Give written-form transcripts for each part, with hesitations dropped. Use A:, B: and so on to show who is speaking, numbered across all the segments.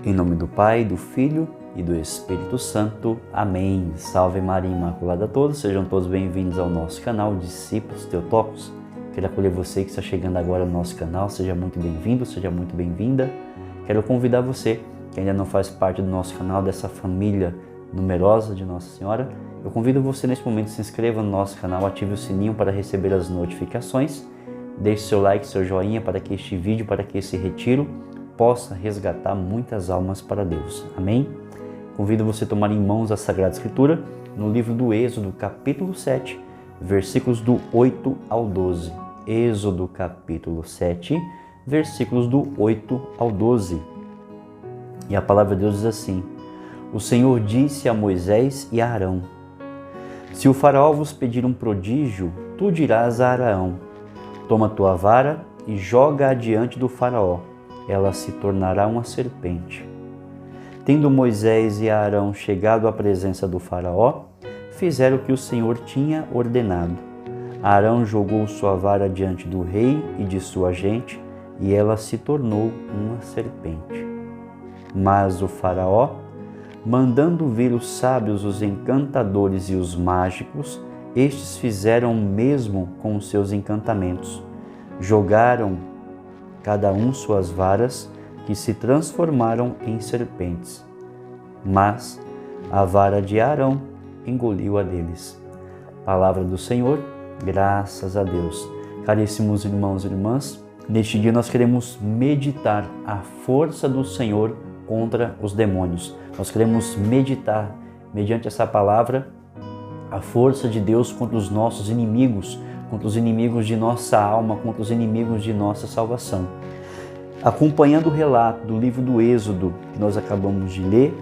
A: Em nome do Pai, do Filho e do Espírito Santo. Amém. Salve Maria Imaculada a todos, sejam todos bem-vindos ao nosso canal Discípulos Teotocos. Quero acolher você que está chegando agora no nosso canal, seja muito bem-vindo, seja muito bem-vinda. Quero convidar você que ainda não faz parte do nosso canal, dessa família numerosa de Nossa Senhora. Eu convido você nesse momento a se inscreva no nosso canal, ative o sininho para receber as notificações, deixe seu like, seu joinha para que este vídeo, para que esse retiro possa resgatar muitas almas para Deus. Amém? Convido você a tomar em mãos a Sagrada Escritura no livro do Êxodo, capítulo 7, versículos do 8 ao 12. Êxodo, capítulo 7, versículos do 8 ao 12. E a palavra de Deus diz assim: O Senhor disse a Moisés e a Arão: Se o faraó vos pedir um prodígio, tu dirás a Arão: Toma tua vara e joga-a diante do faraó. Ela se tornará uma serpente. Tendo Moisés e Arão chegado à presença do faraó, fizeram o que o Senhor tinha ordenado. Arão jogou sua vara diante do rei e de sua gente, e ela se tornou uma serpente. Mas o faraó, mandando vir os sábios, os encantadores e os mágicos, estes fizeram o mesmo com os seus encantamentos. Jogaram cada um suas varas, que se transformaram em serpentes. Mas a vara de Arão engoliu a deles. Palavra do Senhor, graças a Deus. Caríssimos irmãos e irmãs, neste dia nós queremos meditar a força do Senhor contra os demônios. Nós queremos meditar, mediante essa palavra, a força de Deus contra os nossos inimigos, contra os inimigos de nossa alma, contra os inimigos de nossa salvação. Acompanhando o relato do livro do Êxodo, que nós acabamos de ler,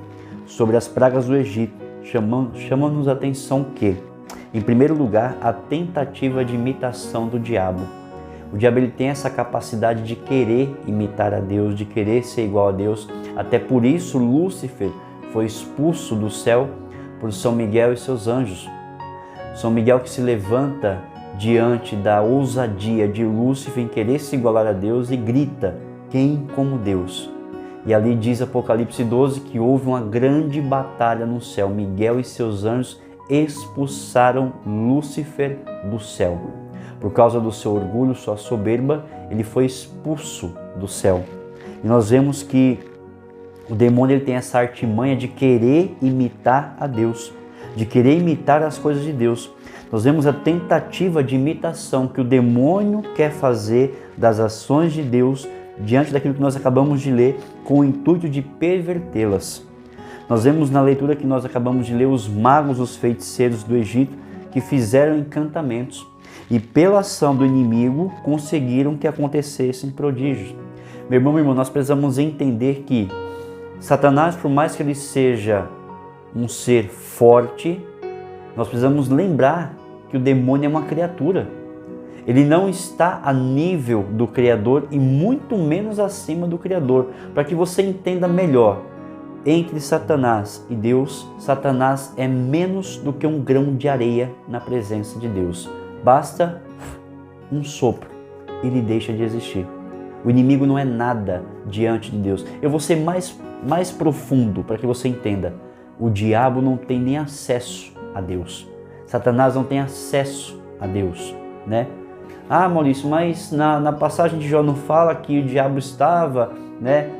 A: sobre as pragas do Egito, chama-nos a atenção que, em primeiro lugar, a tentativa de imitação do diabo. O diabo ele tem essa capacidade de querer imitar a Deus, de querer ser igual a Deus. Até por isso, Lúcifer foi expulso do céu por São Miguel e seus anjos. São Miguel que se levanta diante da ousadia de Lúcifer em querer se igualar a Deus e grita: Quem como Deus? E ali diz Apocalipse 12 que houve uma grande batalha no céu. Miguel e seus anjos expulsaram Lúcifer do céu. Por causa do seu orgulho, sua soberba, ele foi expulso do céu. E nós vemos que o demônio ele tem essa artimanha de querer imitar a Deus, de querer imitar as coisas de Deus. Nós vemos a tentativa de imitação que o demônio quer fazer das ações de Deus diante daquilo que nós acabamos de ler, com o intuito de pervertê-las. Nós vemos na leitura que nós acabamos de ler os magos, os feiticeiros do Egito, que fizeram encantamentos e pela ação do inimigo conseguiram que acontecessem prodígios. Meu irmão, minha irmã, nós precisamos entender que Satanás, por mais que ele seja um ser forte, nós precisamos lembrar que o demônio é uma criatura. Ele não está a nível do Criador e muito menos acima do Criador. Para que você entenda melhor, entre Satanás e Deus, Satanás é menos do que um grão de areia na presença de Deus. Basta um sopro e ele deixa de existir. O inimigo não é nada diante de Deus. Eu vou ser mais profundo para que você entenda. O diabo não tem nem acesso a Deus. Satanás não tem acesso a Deus, né? Ah, Maurício, mas na passagem de Jó não fala que o diabo estava,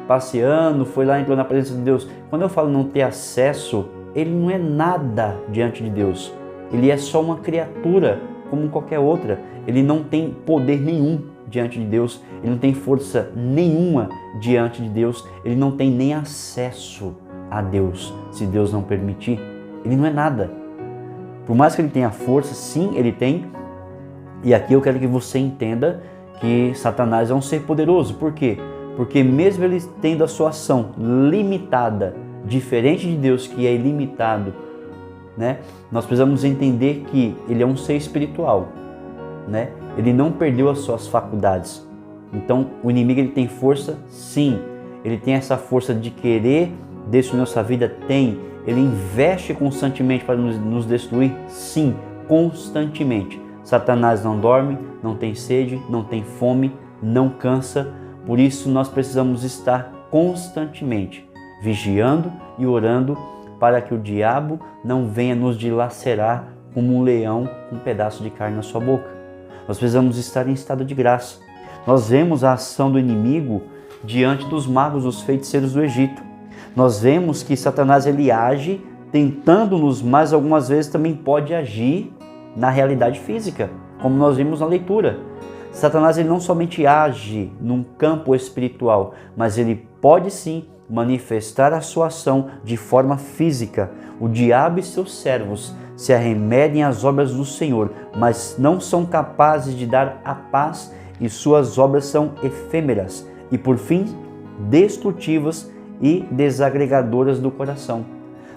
A: passeando, foi lá e entrou na presença de Deus. Quando eu falo não ter acesso, ele não é nada diante de Deus. Ele é só uma criatura como qualquer outra. Ele não tem poder nenhum diante de Deus. Ele não tem força nenhuma diante de Deus. Ele não tem nem acesso a Deus, se Deus não permitir. Ele não é nada. Por mais que ele tenha força, sim, ele tem. E aqui eu quero que você entenda que Satanás é um ser poderoso. Por quê? Porque mesmo ele tendo a sua ação limitada, diferente de Deus que é ilimitado, nós precisamos entender que ele é um ser espiritual. Ele não perdeu as suas faculdades. Então o inimigo ele tem força? Sim. Ele tem essa força de querer destruir nossa vida? Tem. Ele investe constantemente para nos destruir? Sim, constantemente. Satanás não dorme, não tem sede, não tem fome, não cansa. Por isso nós precisamos estar constantemente vigiando e orando para que o diabo não venha nos dilacerar como um leão com um pedaço de carne na sua boca. Nós precisamos estar em estado de graça. Nós vemos a ação do inimigo diante dos magos, dos feiticeiros do Egito. Nós vemos que Satanás ele age tentando-nos, mas algumas vezes também pode agir na realidade física, como nós vimos na leitura. Satanás ele não somente age num campo espiritual, mas ele pode sim manifestar a sua ação de forma física. O diabo e seus servos se arremedem às obras do Senhor, mas não são capazes de dar a paz e suas obras são efêmeras e, por fim, destrutivas e desagregadoras do coração.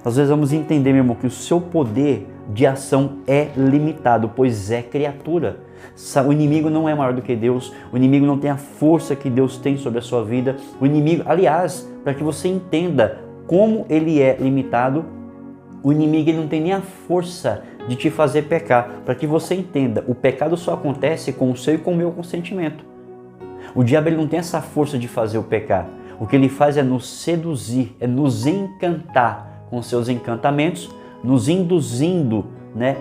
A: Nós precisamos entender, meu irmão, que o seu poder de ação é limitado, pois é criatura. O inimigo não é maior do que Deus, o inimigo não tem a força que Deus tem sobre a sua vida. O inimigo, aliás, para que você entenda como ele é limitado, o inimigo ele não tem nem a força de te fazer pecar. Para que você entenda, o pecado só acontece com o seu e com o meu consentimento. O diabo ele não tem essa força de fazer o pecar. O que ele faz é nos seduzir, é nos encantar com seus encantamentos, nos induzindo,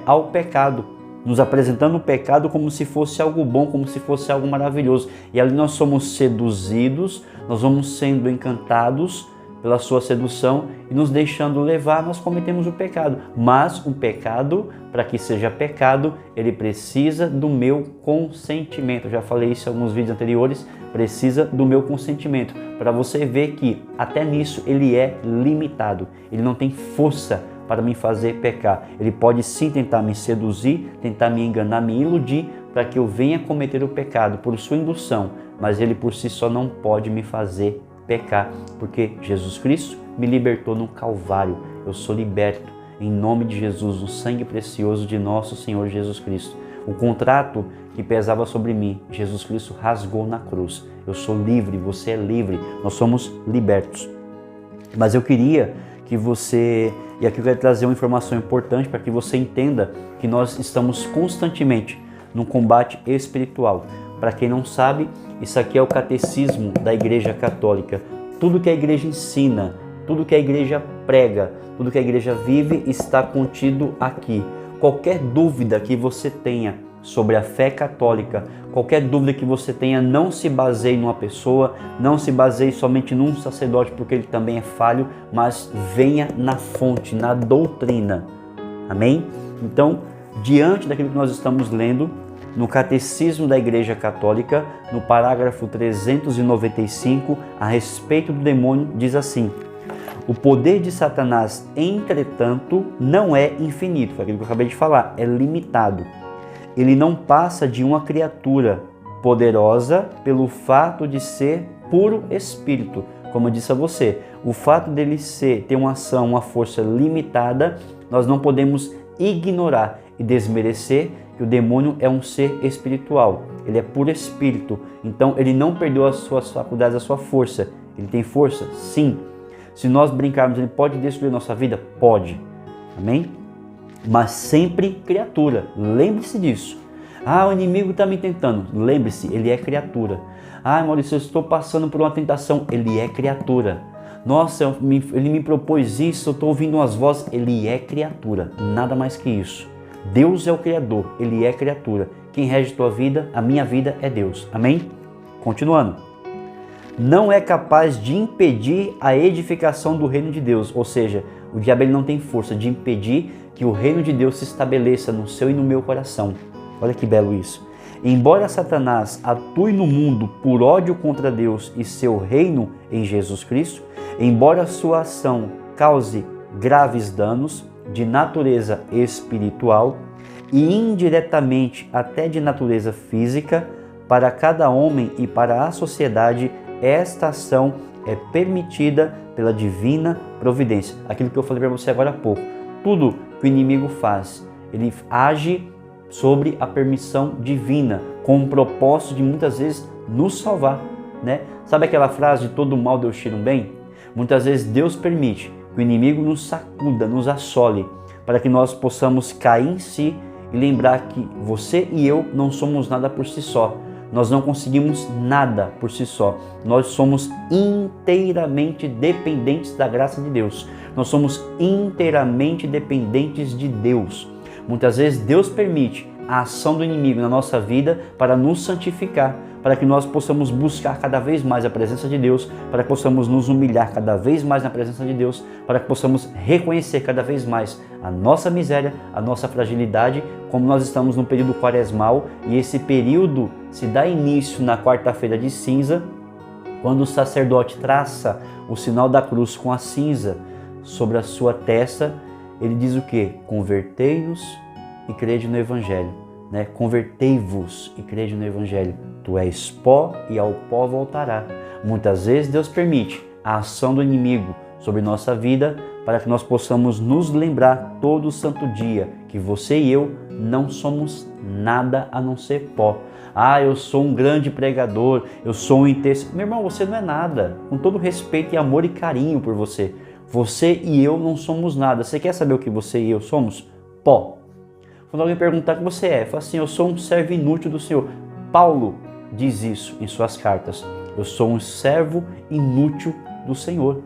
A: ao pecado, nos apresentando o pecado como se fosse algo bom, como se fosse algo maravilhoso. E ali nós somos seduzidos, nós vamos sendo encantados pela sua sedução e nos deixando levar, nós cometemos o pecado. Mas o pecado, para que seja pecado, ele precisa do meu consentimento. Eu já falei isso em alguns vídeos anteriores, precisa do meu consentimento. Para você ver que até nisso ele é limitado, ele não tem força para me fazer pecar. Ele pode sim tentar me seduzir, tentar me enganar, me iludir, para que eu venha cometer o pecado por sua indução, mas ele por si só não pode me fazer pecar, porque Jesus Cristo me libertou no Calvário. Eu sou liberto em nome de Jesus, no sangue precioso de nosso Senhor Jesus Cristo. O contrato que pesava sobre mim, Jesus Cristo rasgou na cruz. Eu sou livre, você é livre, nós somos libertos. Mas eu queria que você, e aqui eu quero trazer uma informação importante para que você entenda que nós estamos constantemente num combate espiritual. Para quem não sabe, isso aqui é o catecismo da Igreja Católica. Tudo que a igreja ensina, tudo que a igreja prega, tudo que a igreja vive está contido aqui. Qualquer dúvida que você tenha sobre a fé católica, qualquer dúvida que você tenha, não se baseie numa pessoa, não se baseie somente num sacerdote, porque ele também é falho, mas venha na fonte, na doutrina. Amém? Então, diante daquilo que nós estamos lendo, no Catecismo da Igreja Católica, no parágrafo 395, a respeito do demônio, diz assim: o poder de Satanás, entretanto, não é infinito, foi aquilo que eu acabei de falar, é limitado. Ele não passa de uma criatura poderosa pelo fato de ser puro espírito. Como eu disse a você, o fato dele ter uma ação, uma força limitada, nós não podemos ignorar e desmerecer que o demônio é um ser espiritual, ele é puro espírito, então ele não perdeu as suas faculdades, a sua força. Ele tem força? Sim. Se nós brincarmos, ele pode destruir nossa vida? Pode. Amém? Mas sempre criatura, lembre-se disso. O inimigo está me tentando, lembre-se, ele é criatura. Maurício, eu estou passando por uma tentação, ele é criatura. Nossa, ele me propôs isso, eu estou ouvindo umas vozes, ele é criatura, nada mais que isso. Deus é o Criador, ele é criatura. Quem rege a tua vida, a minha vida, é Deus. Amém? Continuando. Não é capaz de impedir a edificação do reino de Deus, ou seja, o diabo ele não tem força de impedir que o reino de Deus se estabeleça no seu e no meu coração. Olha que belo isso. Embora Satanás atue no mundo por ódio contra Deus e seu reino em Jesus Cristo, embora sua ação cause graves danos de natureza espiritual e indiretamente até de natureza física, para cada homem e para a sociedade, esta ação é permitida pela divina providência. Aquilo que eu falei para você agora há pouco. Tudo que o inimigo faz, ele age sobre a permissão divina, com o propósito de muitas vezes nos salvar, Sabe aquela frase de todo mal Deus tira um bem? Muitas vezes Deus permite que o inimigo nos sacuda, nos assole, para que nós possamos cair em si e lembrar que você e eu não somos nada por si só. Nós não conseguimos nada por si só. Nós somos inteiramente dependentes da graça de Deus. Nós somos inteiramente dependentes de Deus. Muitas vezes Deus permite a ação do inimigo na nossa vida para nos santificar, para que nós possamos buscar cada vez mais a presença de Deus, para que possamos nos humilhar cada vez mais na presença de Deus, para que possamos reconhecer cada vez mais a nossa miséria, a nossa fragilidade, como nós estamos no período quaresmal, e esse período se dá início na quarta-feira de cinza, quando o sacerdote traça o sinal da cruz com a cinza sobre a sua testa. Ele diz o quê? Convertei-vos e crede no Evangelho. Convertei-vos e crede no Evangelho. Tu és pó e ao pó voltará. Muitas vezes Deus permite a ação do inimigo sobre nossa vida para que nós possamos nos lembrar todo o santo dia que você e eu não somos nada a não ser pó. Eu sou um grande pregador, eu sou um intercessor. Meu irmão, você não é nada. Com todo respeito e amor e carinho por você. Você e eu não somos nada. Você quer saber o que você e eu somos? Pó. Quando alguém perguntar o que você é, fala assim: eu sou um servo inútil do Senhor. Paulo diz isso em suas cartas. Eu sou um servo inútil do Senhor.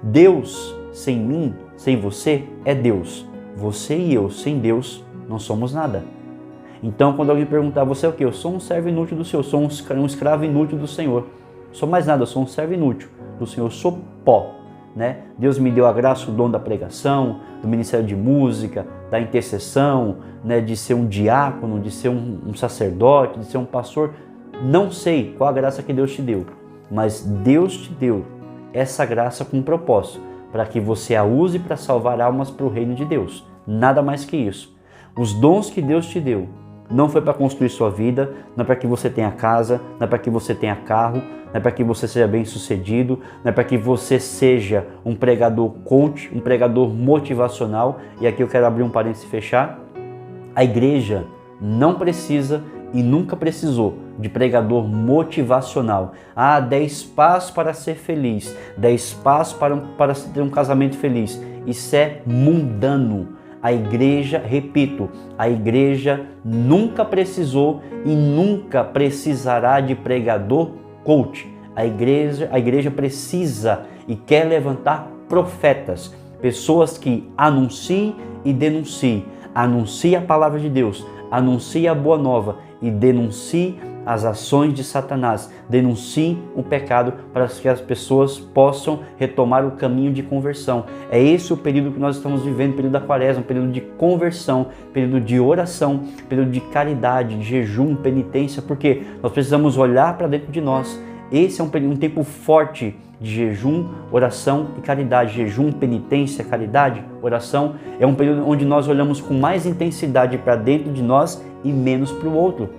A: Deus sem mim, sem você, é Deus. Você e eu sem Deus não somos nada. Então quando alguém perguntar, você é o quê? Eu sou um servo inútil do Senhor, eu sou um escravo inútil do Senhor. Eu sou mais nada, eu sou um servo inútil do Senhor, eu sou pó. Deus me deu a graça, o dom da pregação, do ministério de música, da intercessão, de ser um diácono, de ser um sacerdote, de ser um pastor. Não sei qual a graça que Deus te deu, mas Deus te deu essa graça com um propósito, para que você a use para salvar almas para o reino de Deus. Nada mais que isso. Os dons que Deus te deu não foi para construir sua vida, não é para que você tenha casa, não é para que você tenha carro, não é para que você seja bem sucedido, não é para que você seja um pregador coach, um pregador motivacional. E aqui eu quero abrir um parênteses e fechar. A igreja não precisa e nunca precisou de pregador motivacional. 10 passos para ser feliz, 10 passos para ter um casamento feliz. Isso é mundano. A igreja, repito, a igreja nunca precisou e nunca precisará de pregador coach. A igreja precisa e quer levantar profetas, pessoas que anunciem e denunciem. Anuncie a palavra de Deus, anuncie a boa nova e denuncie as ações de Satanás, denuncie o pecado para que as pessoas possam retomar o caminho de conversão. É esse o período que nós estamos vivendo, período da quaresma, período de conversão, período de oração, período de caridade, de jejum, penitência, porque nós precisamos olhar para dentro de nós. Esse é um tempo forte de jejum, oração e caridade. Jejum, penitência, caridade, oração. É um período onde nós olhamos com mais intensidade para dentro de nós e menos para o outro.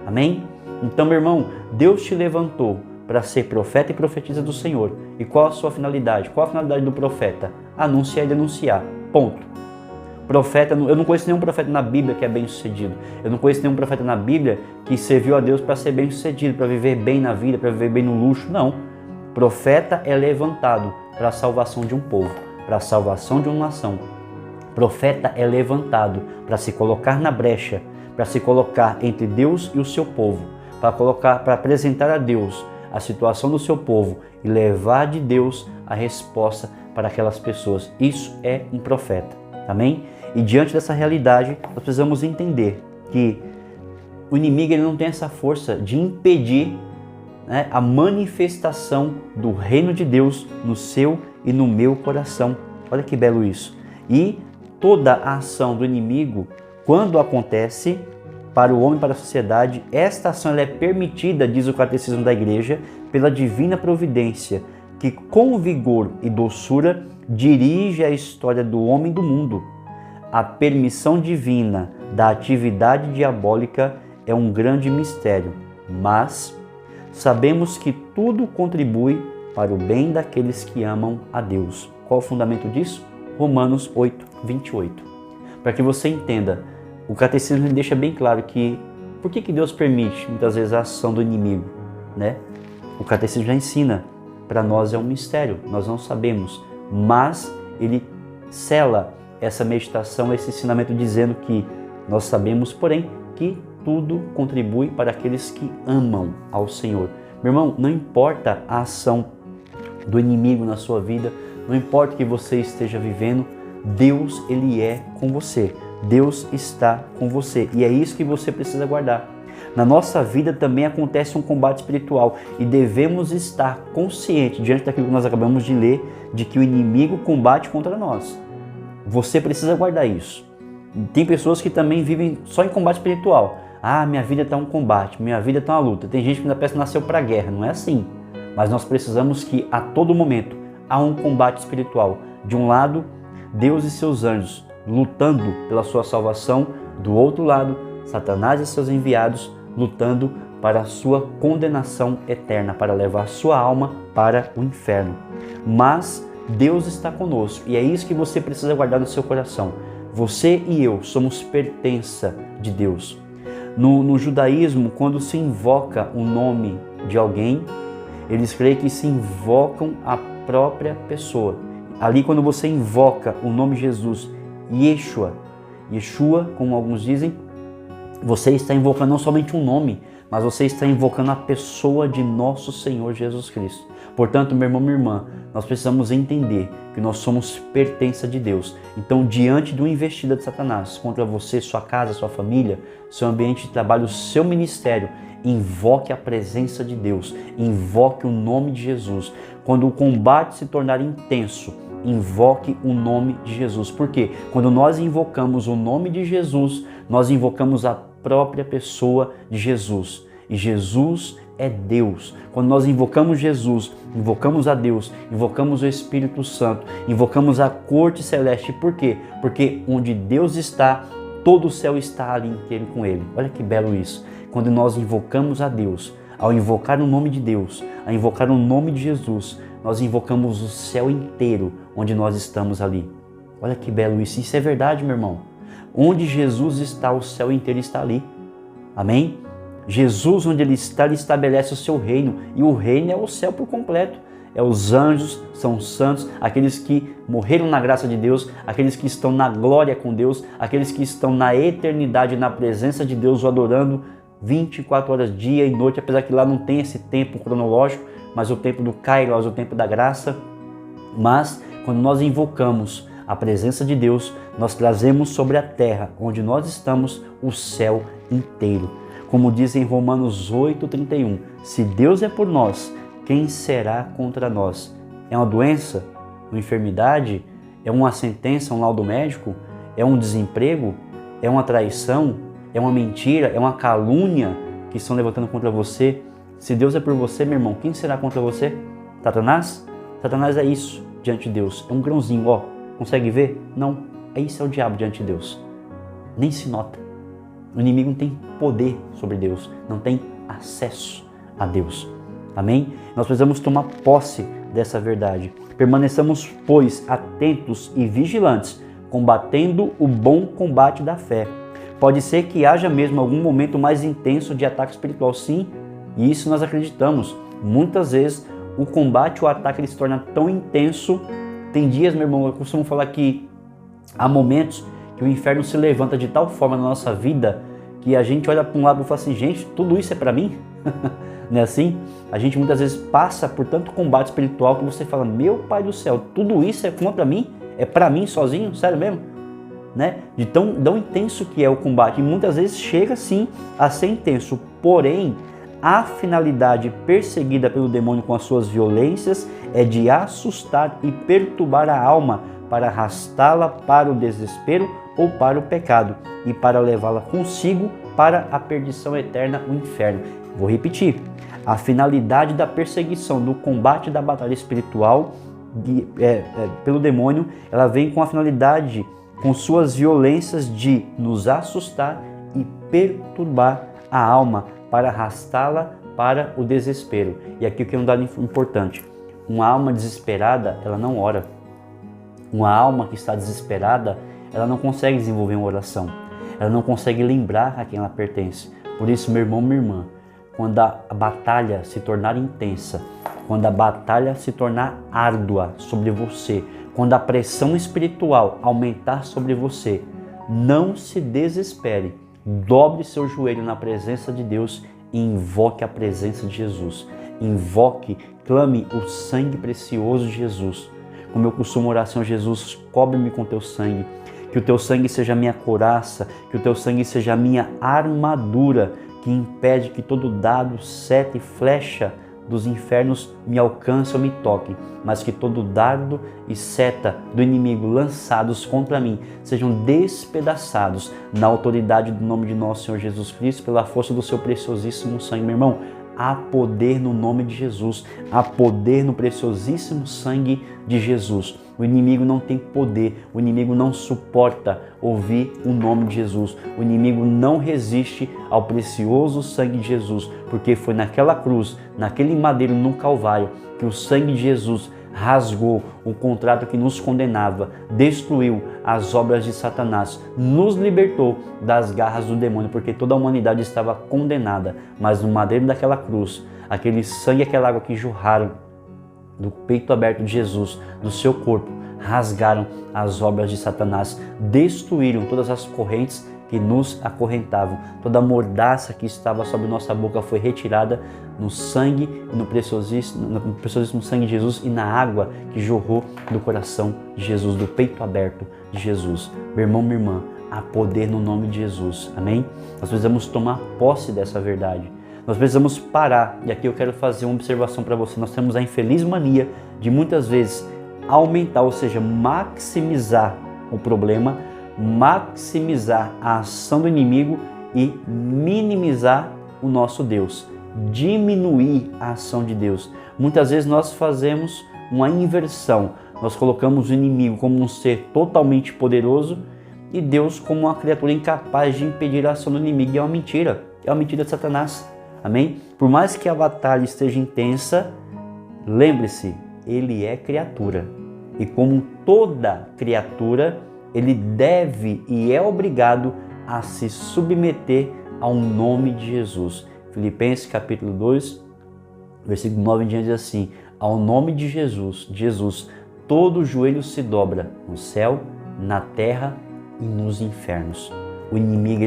A: Amém? Então, meu irmão, Deus te levantou para ser profeta e profetisa do Senhor. E qual a sua finalidade? Qual a finalidade do profeta? Anunciar e denunciar. Ponto. Profeta, eu não conheço nenhum profeta na Bíblia que é bem sucedido. Eu não conheço nenhum profeta na Bíblia que serviu a Deus para ser bem sucedido, para viver bem na vida, para viver bem no luxo. Não. Profeta é levantado para a salvação de um povo, para a salvação de uma nação. Profeta é levantado para se colocar na brecha, para se colocar entre Deus e o seu povo, para apresentar a Deus a situação do seu povo e levar de Deus a resposta para aquelas pessoas. Isso é um profeta. Amém? E diante dessa realidade, nós precisamos entender que o inimigo ele não tem essa força de impedir a manifestação do reino de Deus no seu e no meu coração. Olha que belo isso. E toda a ação do inimigo, quando acontece para o homem, para a sociedade, esta ação ela é permitida, diz o Catecismo da Igreja, pela divina providência, que com vigor e doçura dirige a história do homem e do mundo. A permissão divina da atividade diabólica é um grande mistério, mas sabemos que tudo contribui para o bem daqueles que amam a Deus. Qual o fundamento disso? Romanos 8, 28. Para que você entenda, o Catecismo deixa bem claro que por que Deus permite muitas vezes a ação do inimigo, O Catecismo já ensina, para nós é um mistério, nós não sabemos, mas ele sela essa meditação, esse ensinamento dizendo que nós sabemos, porém, que tudo contribui para aqueles que amam ao Senhor. Meu irmão, não importa a ação do inimigo na sua vida, não importa o que você esteja vivendo, Deus, Ele é com você. Deus está com você e é isso que você precisa guardar. Na nossa vida também acontece um combate espiritual e devemos estar conscientes, diante daquilo que nós acabamos de ler, de que o inimigo combate contra nós. Você precisa guardar isso. Tem pessoas que também vivem só em combate espiritual. Ah, minha vida está um combate, minha vida está uma luta. Tem gente que ainda pensa que nasceu para a guerra, não é assim. Mas nós precisamos que a todo momento há um combate espiritual. De um lado, Deus e seus anjos lutando pela sua salvação. Do outro lado, Satanás e seus enviados lutando para a sua condenação eterna, para levar sua alma para o inferno. Mas Deus está conosco e é isso que você precisa guardar no seu coração. Você e eu somos pertença de Deus. No judaísmo, quando se invoca o nome de alguém, eles creem que se invocam a própria pessoa. Ali, quando você invoca o nome de Jesus, Yeshua, como alguns dizem, você está invocando não somente um nome, mas você está invocando a pessoa de nosso Senhor Jesus Cristo. Portanto, meu irmão, minha irmã, nós precisamos entender que nós somos pertença de Deus. Então, diante de uma investida de Satanás contra você, sua casa, sua família, seu ambiente de trabalho, seu ministério, invoque a presença de Deus, invoque o nome de Jesus. Quando o combate se tornar intenso, invoque o nome de Jesus. Por quê? Quando nós invocamos o nome de Jesus, nós invocamos a própria pessoa de Jesus. E Jesus é Deus. Quando nós invocamos Jesus, invocamos a Deus, invocamos o Espírito Santo, invocamos a corte celeste. Por quê? Porque onde Deus está, todo o céu está ali inteiro com Ele. Olha que belo isso. Quando nós invocamos a Deus, ao invocar o nome de Deus, ao invocar o nome de Jesus, nós invocamos o céu inteiro onde nós estamos ali. Olha que belo isso. Isso é verdade, meu irmão. Onde Jesus está, o céu inteiro está ali. Amém? Jesus, onde Ele está, Ele estabelece o seu reino. E o reino é o céu por completo. É os anjos, são os santos, aqueles que morreram na graça de Deus, aqueles que estão na glória com Deus, aqueles que estão na eternidade, na presença de Deus, o adorando 24 horas, dia e noite, apesar que lá não tem esse tempo cronológico, mas o tempo do Kairos, o tempo da graça. Mas quando nós invocamos a presença de Deus, nós trazemos sobre a terra, onde nós estamos, o céu inteiro. Como diz em Romanos 8:31, se Deus é por nós, quem será contra nós? É uma doença? Uma enfermidade? É uma sentença, um laudo médico? É um desemprego? É uma traição? É uma mentira? É uma calúnia que estão levantando contra você? Se Deus é por você, meu irmão, quem será contra você? Satanás? Satanás é isso diante de Deus. É um grãozinho, ó. Consegue ver? Não. Isso é o diabo diante de Deus. Nem se nota. O inimigo não tem poder sobre Deus. Não tem acesso a Deus. Amém? Nós precisamos tomar posse dessa verdade. Permaneçamos, pois, atentos e vigilantes, combatendo o bom combate da fé. Pode ser que haja mesmo algum momento mais intenso de ataque espiritual, sim, e isso nós acreditamos. Muitas vezes o combate, o ataque, ele se torna tão intenso. Tem dias, meu irmão, eu costumo falar que há momentos que o inferno se levanta de tal forma na nossa vida que a gente olha para um lado e fala assim, gente, tudo isso é para mim? Não é assim? A gente muitas vezes passa por tanto combate espiritual que você fala, meu Pai do céu, tudo isso é contra mim? É para mim sozinho? Sério mesmo? Né? De tão intenso que é o combate. E muitas vezes chega sim a ser intenso. Porém, a finalidade perseguida pelo demônio com as suas violências é de assustar e perturbar a alma para arrastá-la para o desespero ou para o pecado e para levá-la consigo para a perdição eterna, o inferno. Vou repetir. A finalidade da perseguição, do combate da batalha espiritual pelo demônio, ela vem com a finalidade, com suas violências, de nos assustar e perturbar a alma para arrastá-la para o desespero. E aqui o que é um dado importante. Uma alma desesperada, ela não ora. Uma alma que está desesperada, ela não consegue desenvolver uma oração. Ela não consegue lembrar a quem ela pertence. Por isso, meu irmão, minha irmã, quando a batalha se tornar intensa, quando a batalha se tornar árdua sobre você, quando a pressão espiritual aumentar sobre você, não se desespere. dobre seu joelho na presença de Deus e invoque a presença de Jesus. Invoque, clame o sangue precioso de Jesus. Como eu costumo orar, Senhor Jesus, cobre-me com teu sangue. Que o teu sangue seja a minha couraça, que o teu sangue seja a minha armadura, que impede que todo dardo, seta e flecha dos infernos me alcance ou me toque, mas que todo dardo e seta do inimigo lançados contra mim sejam despedaçados na autoridade do nome de nosso Senhor Jesus Cristo, pela força do seu preciosíssimo sangue. Meu irmão, há poder no nome de Jesus, há poder no preciosíssimo sangue de Jesus. O inimigo não tem poder, o inimigo não suporta ouvir o nome de Jesus. O inimigo não resiste ao precioso sangue de Jesus, porque foi naquela cruz, naquele madeiro no Calvário, que o sangue de Jesus rasgou o contrato que nos condenava, destruiu as obras de Satanás, nos libertou das garras do demônio, porque toda a humanidade estava condenada, mas no madeiro daquela cruz, aquele sangue e aquela água que jorraram do peito aberto de Jesus, do seu corpo, rasgaram as obras de Satanás, destruíram todas as correntes que nos acorrentavam. Toda a mordaça que estava sobre nossa boca foi retirada no sangue, no preciosíssimo sangue de Jesus e na água que jorrou do coração de Jesus, do peito aberto de Jesus. Meu irmão, minha irmã, há poder no nome de Jesus. Amém? Nós precisamos tomar posse dessa verdade. Nós precisamos parar, e aqui eu quero fazer uma observação para você. Nós temos a infeliz mania de muitas vezes aumentar, ou seja, maximizar o problema, maximizar a ação do inimigo e minimizar o nosso Deus, diminuir a ação de Deus. Muitas vezes nós fazemos uma inversão, nós colocamos o inimigo como um ser totalmente poderoso e Deus como uma criatura incapaz de impedir a ação do inimigo. E é uma mentira de Satanás. Amém? Por mais que a batalha esteja intensa, lembre-se, ele é criatura. E como toda criatura, ele deve e é obrigado a se submeter ao nome de Jesus. Filipenses capítulo 2, versículo 9 em diante diz assim: ao nome de Jesus, todo joelho se dobra no céu, na terra e nos infernos. O inimigo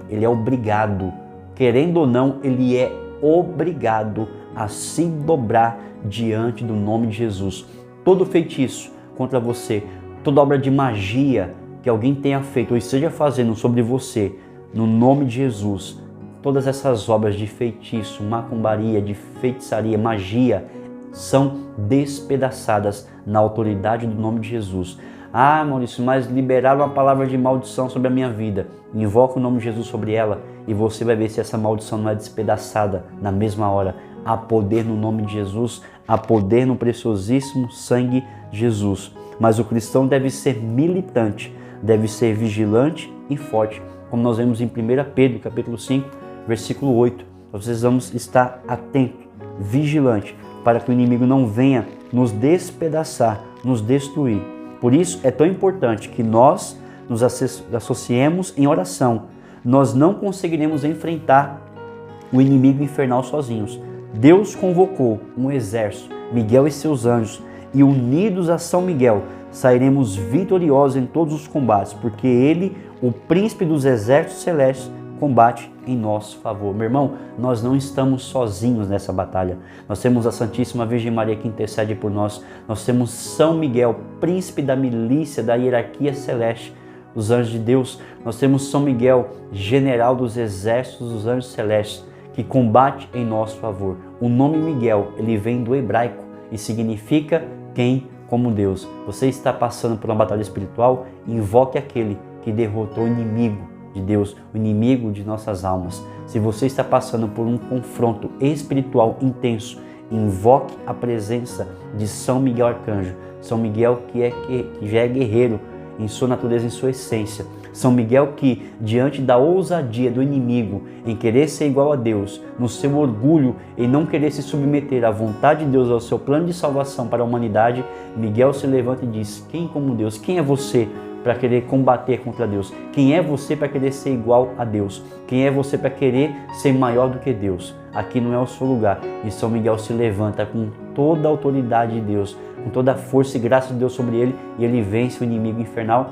A: ele é obrigado, querendo ou não, ele é obrigado a se dobrar diante do nome de Jesus. Todo feitiço contra você, toda obra de magia que alguém tenha feito ou esteja fazendo sobre você, no nome de Jesus, todas essas obras de feitiço, macumbaria, de feitiçaria, magia, são despedaçadas na autoridade do nome de Jesus. Ah, Maurício, mas liberaram uma palavra de maldição sobre a minha vida. Invoca o nome de Jesus sobre ela e você vai ver se essa maldição não é despedaçada na mesma hora. Há poder no nome de Jesus, há poder no preciosíssimo sangue de Jesus. Mas o cristão deve ser militante, deve ser vigilante e forte, como nós vemos em 1 Pedro, capítulo 5, versículo 8. Nós precisamos estar atento, vigilante, para que o inimigo não venha nos despedaçar, nos destruir. Por isso é tão importante que nós nos associemos em oração. Nós não conseguiremos enfrentar o inimigo infernal sozinhos. Deus convocou um exército, Miguel e seus anjos, e unidos a São Miguel, sairemos vitoriosos em todos os combates, porque ele, o príncipe dos exércitos celestes, combate em nosso favor. Meu irmão, nós não estamos sozinhos nessa batalha. Nós temos a Santíssima Virgem Maria que intercede por nós. Nós temos São Miguel, príncipe da milícia, da hierarquia celeste, os anjos de Deus. Nós temos São Miguel, general dos exércitos dos anjos celestes, que combate em nosso favor. O nome Miguel, ele vem do hebraico e significa quem como Deus. Você está passando por uma batalha espiritual? Invoque aquele que derrotou o inimigo de Deus, o inimigo de nossas almas. Se você está passando por um confronto espiritual intenso, invoque a presença de São Miguel Arcanjo. São Miguel que já é guerreiro em sua natureza, em sua essência. São Miguel que, diante da ousadia do inimigo em querer ser igual a Deus, no seu orgulho em não querer se submeter à vontade de Deus, ao seu plano de salvação para a humanidade, Miguel se levanta e diz: quem como Deus? Quem é você para querer combater contra Deus? Quem é você para querer ser igual a Deus? Quem é você para querer ser maior do que Deus? Aqui não é o seu lugar. E São Miguel se levanta com toda a autoridade de Deus, com toda a força e graça de Deus sobre ele, e ele vence o inimigo infernal,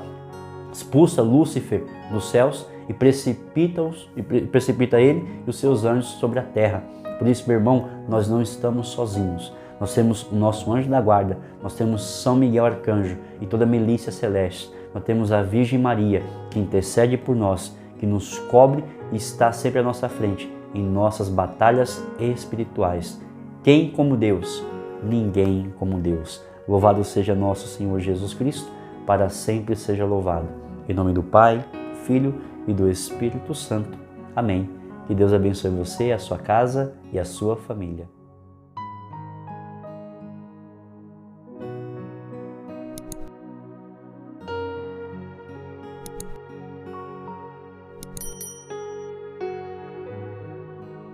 A: expulsa Lúcifer dos céus e precipita ele e os seus anjos sobre a terra. Por isso, meu irmão, nós não estamos sozinhos. Nós temos o nosso anjo da guarda, nós temos São Miguel Arcanjo e toda a milícia celeste. Nós temos a Virgem Maria, que intercede por nós, que nos cobre e está sempre à nossa frente em nossas batalhas espirituais. Quem como Deus? Ninguém como Deus. Louvado seja nosso Senhor Jesus Cristo, para sempre seja louvado. Em nome do Pai, Filho e do Espírito Santo. Amém. Que Deus abençoe você, a sua casa e a sua família.